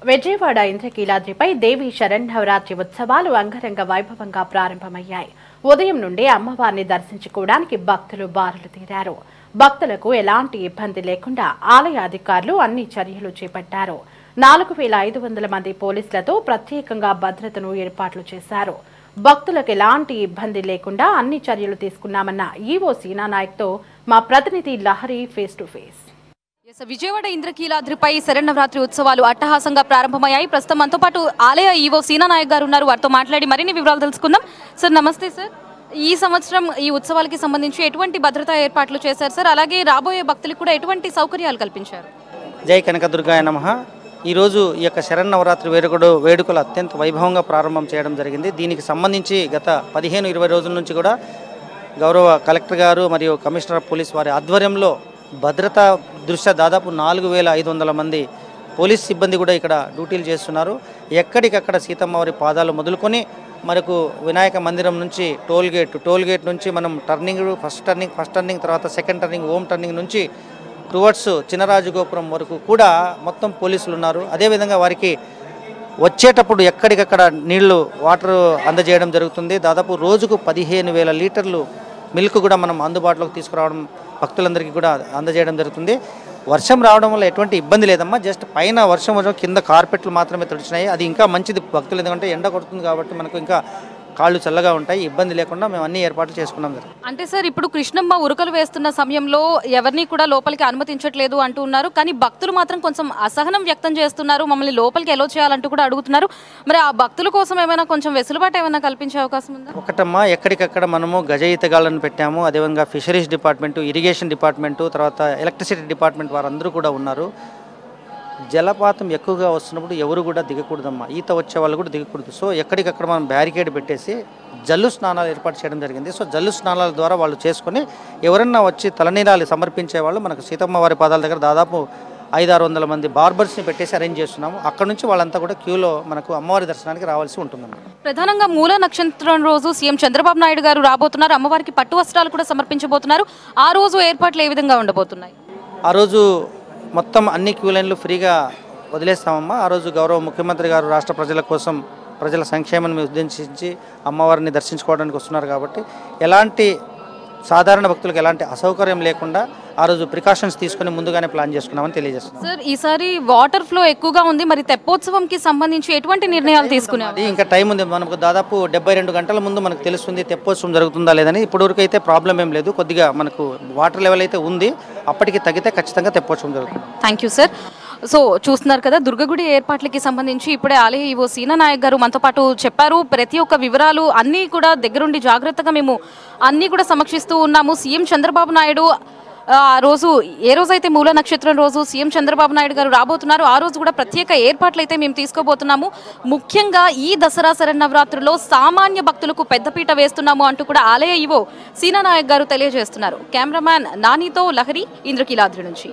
విజయవాడ ఇంద్రకీలాద్రిపై దేవి శరన్నవరాత్రి ఉత్సవాలు అంగరంగ వైభవంగా ప్రారంభమయ్యాయి. ఉదయం నుండి అమ్మవారిని దర్శించుకోవడానికి భక్తులు బారులు తీరారు. భక్తులకు ఎలాంటి ఇబ్బంది లేకుండా ఆలయ అధికారులు అన్ని చర్యలు చేపట్టారు. 4500 మంది పోలీసులతో ప్రత్యేకంగా భద్రతను ఏర్పాట్లు చేశారు. భక్తులకు ఎలాంటి ఇబ్బంది లేకుండా అన్ని చర్యలు తీసుకున్నామన్న ఈవో సీనా నాయక్తో మా ప్రతినిధి Lahari face to face. Vijayawada ఇంద్రకీలాద్రిపై శరన్నవరాత్రి ఉత్సవాలు అట్టహాసంగా ప్రారంభమయ్యాయి. ప్రస్తుతం మనతో పాటు ఆలయ ఈవో సీనా నాయక్ గారు ఉన్నారు. వారితో మాట్లాడి మరిన్ని వివరాలు తెలుసుకుందాం. సార్ నమస్తే సార్. ఈ సంవత్సరం ఈ ఉత్సవాలకి సంబంధించి ఎటువంటి భద్రతా ఏర్పాట్లు చేశారు సార్? అలాగే రాబోయే భక్తులకు కూడా ఎటువంటి సౌకర్యాలు కల్పించారు? జై కనకదుర్గాయ నమః. ఈరోజు ఈ యొక్క శరన్నవరాత్రి వేడుకలు అత్యంత వైభవంగా ప్రారంభం చేయడం జరిగింది. దీనికి సంబంధించి గత 15-20 రోజుల నుంచి కూడా గౌరవ కలెక్టర్ గారు మరియు కమిషనర్ ఆఫ్ పోలీస్ వారి ఆధ్వర్యంలో భద్రతా దృష్ట్యా దాదాపు 4500 మంది పోలీస్ సిబ్బంది కూడా ఇక్కడ డ్యూటీలు చేస్తున్నారు. ఎక్కడికక్కడ సీతమ్మవారి పాదాలు మొదలుకొని మనకు వినాయక మందిరం నుంచి టోల్ గేట్ నుంచి మనం ఫస్ట్ టర్నింగ్ తర్వాత సెకండ్ టర్నింగ్ హోమ్ టర్నింగ్ నుంచి టువర్డ్స్ చినరాజు గోపురం వరకు కూడా మొత్తం పోలీసులు ఉన్నారు. అదేవిధంగా వారికి వచ్చేటప్పుడు ఎక్కడికక్కడ వాటర్ అందజేయడం జరుగుతుంది. దాదాపు రోజుకు 15,000 లీటర్లు మిల్క్ కూడా మనం అందుబాటులోకి తీసుకురావడం భక్తులందరికీ కూడా అందజేయడం జరుగుతుంది. వర్షం రావడం వల్ల ఎటువంటి ఇబ్బంది లేదమ్మా. జస్ట్ పైన వర్షం కింద కార్పెట్లు మాత్రమే తడిచినాయి. అది ఇంకా మంచిది భక్తులు, ఎందుకంటే ఎండ కొడుతుంది కాబట్టి మనకు ఇంకా కాళ్ళు చల్లగా ఉంటాయి. ఇబ్బంది లేకుండా మేము అన్ని ఏర్పాట్లు చేసుకున్నాం. అంటే సార్, ఇప్పుడు కృష్ణమ్మ ఉరుకలు వేస్తున్న సమయంలో ఎవరిని కూడా లోపలికి అనుమతించట్లేదు అంటూ ఉన్నారు. కానీ భక్తులు మాత్రం కొంచెం అసహనం వ్యక్తం చేస్తున్నారు. మమ్మల్ని లోపలికి ఎలో చేయాలంటూ కూడా అడుగుతున్నారు. మరి ఆ భక్తుల కోసం ఏమైనా కొంచెం వెసులుబాటు ఏమైనా కల్పించే అవకాశం ఉందా? ఒకటమ్మా, ఎక్కడికక్కడ మనము గజ ఈతగాళ్ళను పెట్టాము. అదేవిధంగా ఫిషరీస్ డిపార్ట్మెంటు, ఇరిగేషన్ డిపార్ట్మెంటు, తర్వాత ఎలక్ట్రిసిటీ డిపార్ట్మెంట్ వారందరూ కూడా ఉన్నారు. జలపాతం ఎక్కువగా వస్తున్నప్పుడు ఎవరు కూడా దిగకూడదమ్మా. ఈత వచ్చే వాళ్ళు కూడా దిగకూడదు. సో ఎక్కడికక్కడ మనం బ్యారికేడ్ పెట్టేసి జల్లు స్నానాలు ఏర్పాటు చేయడం జరిగింది. సో జల్లు స్నానాల ద్వారా వాళ్ళు చేసుకొని ఎవరన్నా వచ్చి తలనీలాలు సమర్పించే వాళ్ళు మనకు సీతమ్మ వారి పాదాల దగ్గర దాదాపు 500-600 మంది బార్బర్స్ని పెట్టేసి అరేంజ్ చేస్తున్నాము. అక్కడ నుంచి వాళ్ళంతా కూడా క్యూలో మనకు అమ్మవారి దర్శనానికి రావాల్సి ఉంటుందన్నమాట. ప్రధానంగా మూల నక్షత్రం రోజు సీఎం చంద్రబాబు నాయుడు గారు రాబోతున్నారు. అమ్మవారికి పట్టు వస్త్రాలు కూడా సమర్పించబోతున్నారు. ఆ రోజు ఏర్పాట్లు ఏ విధంగా ఉండబోతున్నాయి? ఆ రోజు మొత్తం అన్ని క్యూ లైన్లు ఫ్రీగా వదిలేస్తామమ్మా. ఆ రోజు గౌరవ ముఖ్యమంత్రి గారు రాష్ట్ర ప్రజల కోసం, ప్రజల సంక్షేమాన్ని ఉద్దేశించి అమ్మవారిని దర్శించుకోవడానికి వస్తున్నారు కాబట్టి ఎలాంటి సాధారణ భక్తులకు ఎలాంటి అసౌకర్యం లేకుండా ఆ రోజు ప్రికాషన్స్ తీసుకుని ముందుగానే ప్లాన్ చేసుకున్నామని తెలియజేస్తున్నాం. సార్, ఈసారి వాటర్ ఫ్లో ఎక్కువగా ఉంది. మరి తెప్పోత్సవంకి సంబంధించి ఎటువంటి నిర్ణయాలు తీసుకున్నారు? ఇంకా టైం ఉంది. మనకు దాదాపు 72 గంటల ముందు మనకు తెలుస్తుంది తెప్పోత్సవం జరుగుతుందా లేదని. ఇప్పటివరకు అయితే ప్రాబ్లం ఏం లేదు. కొద్దిగా మనకు వాటర్ లెవెల్ అయితే ఉంది. అప్పటికి తగ్గితే ఖచ్చితంగా తెప్పోత్సవం జరుగుతుంది. Thank you sir. సో చూస్తున్నారు కదా, దుర్గగుడి ఏర్పాట్లకి సంబంధించి ఇప్పుడే ఆలయ ఈవో సీనా నాయక్ గారు మనతో పాటు చెప్పారు. ప్రతి ఒక్క వివరాలు అన్నీ కూడా దగ్గరుండి జాగ్రత్తగా మేము అన్నీ కూడా సమీక్షిస్తూ ఉన్నాము. సీఎం చంద్రబాబు నాయుడు ఆ రోజు, ఏ రోజైతే మూల నక్షత్రం రోజు సీఎం చంద్రబాబు నాయుడు గారు రాబోతున్నారు, ఆ రోజు కూడా ప్రత్యేక ఏర్పాట్లు అయితే మేము తీసుకోబోతున్నాము. ముఖ్యంగా ఈ దసరా శరన్నవరాత్రుల్లో సామాన్య భక్తులకు పెద్దపీట వేస్తున్నాము అంటూ కూడా ఆలయ ఈవో సీనా నాయక్ గారు తెలియజేస్తున్నారు. కెమెరామ్యాన్ నానితో లహరి, ఇంద్రకీలాద్రి నుంచి.